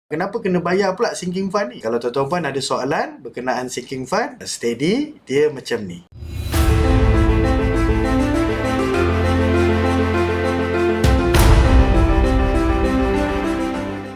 Kenapa kena bayar pula sinking fund ni? Kalau tuan-tuan ada soalan berkenaan sinking fund, steady, dia macam ni.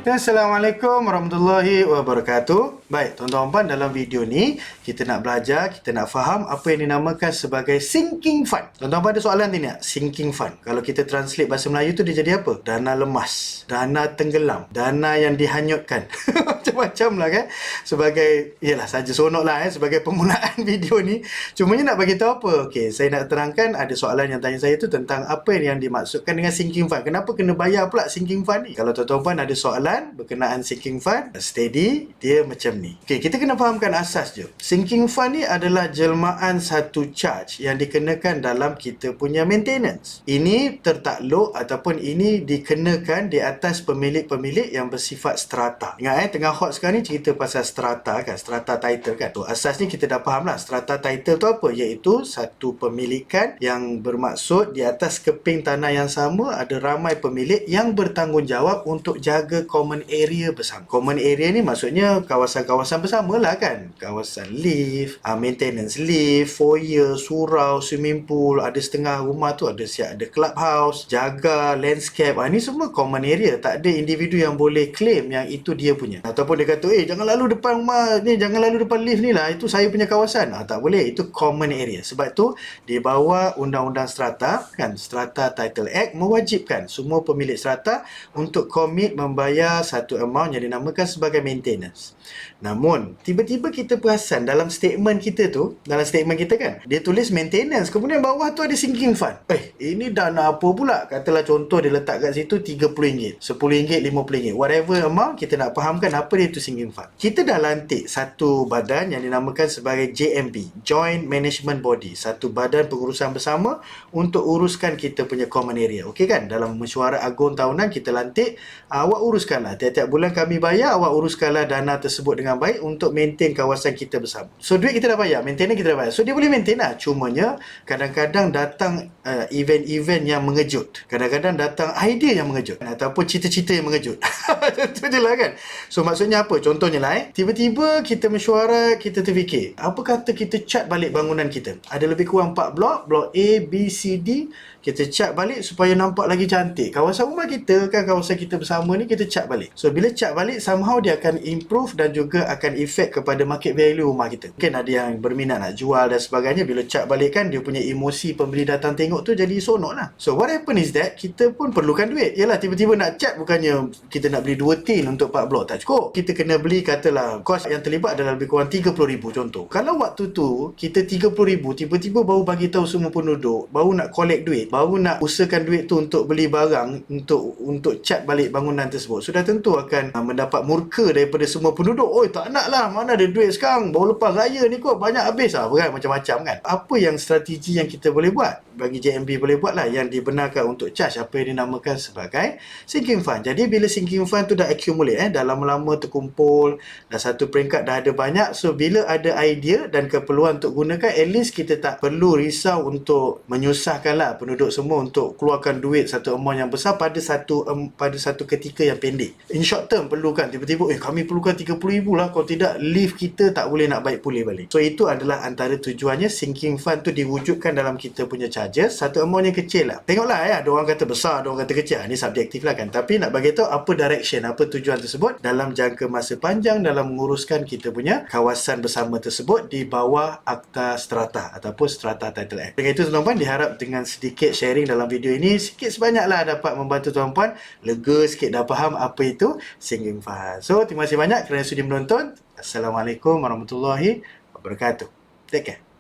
Assalamualaikum warahmatullahi wabarakatuh. Baik, tuan-tuan puan, dalam video ni kita nak belajar, kita nak faham apa yang dinamakan sebagai sinking fund. Tuan-tuan puan ada soalan ni tak? Sinking fund. Kalau kita translate bahasa Melayu tu dia jadi apa? Dana lemas, dana tenggelam, dana yang dihanyutkan. Macam-macam lah kan. Sebagai, yalah saja sonok lah sebagai permulaan video ni. Cumanya nak bagi tahu apa? Okey, saya nak terangkan ada soalan yang tanya saya tu tentang apa yang dimaksudkan dengan sinking fund. Kenapa kena bayar pula sinking fund ni? Kalau tuan-tuan puan ada soalan berkenaan sinking fund, steady, dia macam ni. Okey, kita kena fahamkan asas je. Sinking fund ni adalah jelmaan satu charge yang dikenakan dalam kita punya maintenance. Ini tertakluk ataupun ini dikenakan di atas pemilik-pemilik yang bersifat strata. Ingat tengah hot sekarang ni cerita pasal strata kan, strata title kan. So, asas ni kita dah faham lah. Strata title tu apa? Iaitu satu pemilikan yang bermaksud di atas keping tanah yang sama ada ramai pemilik yang bertanggungjawab untuk jaga common area bersama. Common area ni maksudnya kawasan-kawasan bersama lah kan. Kawasan lift, maintenance lift, foyer, surau, swimming pool, ada setengah rumah tu ada siap ada clubhouse, jaga landscape. Ni semua common area. Tak ada individu yang boleh claim yang itu dia punya. Ataupun dia kata, jangan lalu depan rumah ni, jangan lalu depan lift ni lah, itu saya punya kawasan. Tak boleh, itu common area. Sebab tu di bawah Undang-Undang Strata kan, Strata Title Act mewajibkan semua pemilik strata untuk komit membayar satu amount yang dinamakan sebagai maintenance. Namun, tiba-tiba kita perasan dalam statement kita tu, dalam statement kita kan, dia tulis maintenance, kemudian bawah tu ada sinking fund. Ini dana apa pula? Katalah contoh dia letak kat situ RM30, RM10, RM50, whatever amount, kita nak fahamkan apa dia tu sinking fund. Kita dah lantik satu badan yang dinamakan sebagai JMB, Joint Management Body, satu badan pengurusan bersama untuk uruskan kita punya common area. Okey kan? Dalam mesyuarat agung tahunan kita lantik, awak uruskanlah, tiap-tiap bulan kami bayar, awak uruskanlah dana tersebut dengan baik untuk maintain kawasan kita bersama. So duit kita dah bayar, maintenance kita dah bayar, so dia boleh maintain lah. Cumanya kadang-kadang datang event-event yang mengejut, kadang-kadang datang idea yang mengejut ataupun cita-cita yang mengejut. Itu je lah kan. So maksudnya apa? Contohnya lah tiba-tiba kita mesyuarat, kita terfikir, apa kata kita cat balik bangunan kita, ada lebih kurang 4 blok, blok A, B, C, D, kita cat balik supaya nampak lagi cantik. Kawasan rumah kita kan, kawasan kita bersama ni kita cat balik. So bila cat balik, somehow dia akan improve dan juga akan efek kepada market value rumah kita. Mungkin ada yang berminat nak jual dan sebagainya. Bila cat balik kan, dia punya emosi pembeli datang tengok tu jadi sonok lah. So what happen is that kita pun perlukan duit. Yalah, tiba-tiba nak cat, bukannya kita nak beli 2 tin untuk 4 blok, tak cukup. Kita kena beli, katalah kos yang terlibat adalah lebih kurang RM30,000 contoh. Kalau waktu tu kita RM30,000, tiba-tiba baru bagi tahu semua penduduk, baru nak collect duit, baru nak usahakan duit tu untuk beli barang, untuk cat balik bangunan tersebut, sudah tentu akan mendapat murka daripada semua penduduk. Tak nak lah, mana ada duit sekarang, baru lepas raya ni kot banyak habis lah, kan? Macam-macam kan. Apa yang strategi yang kita boleh buat, bagi JMB boleh buat lah, yang dibenarkan untuk charge apa yang dinamakan sebagai sinking fund. Jadi bila sinking fund tu dah accumulate, dah lama-lama terkumpul, dah satu peringkat dah ada banyak, so bila ada idea dan keperluan untuk gunakan, at least kita tak perlu risau untuk menyusahkan lah penduduk semua untuk keluarkan duit satu amount yang besar pada satu ketika yang pendek. In short term perlukan, tiba-tiba kami perlukan RM30,000 lah, kalau tidak lift kita tak boleh nak baik pulih balik. So itu adalah antara tujuannya sinking fund tu diwujudkan dalam kita punya charges, satu amount yang kecil lah. Tengoklah ada orang kata besar, ada orang kata kecil, ni subjektif lah kan. Tapi nak bagi tahu apa direction, apa tujuan tersebut dalam jangka masa panjang dalam menguruskan kita punya kawasan bersama tersebut di bawah Akta Strata ataupun Strata Title Act. Dengan itu tuan-tuan, diharap dengan sedikit sharing dalam video ini, sikit sebanyaklah dapat membantu tuan-puan lega sikit, dah faham apa itu sinking fund. So terima kasih banyak kerana sudi menonton. Assalamualaikum warahmatullahi wabarakatuh. Take care.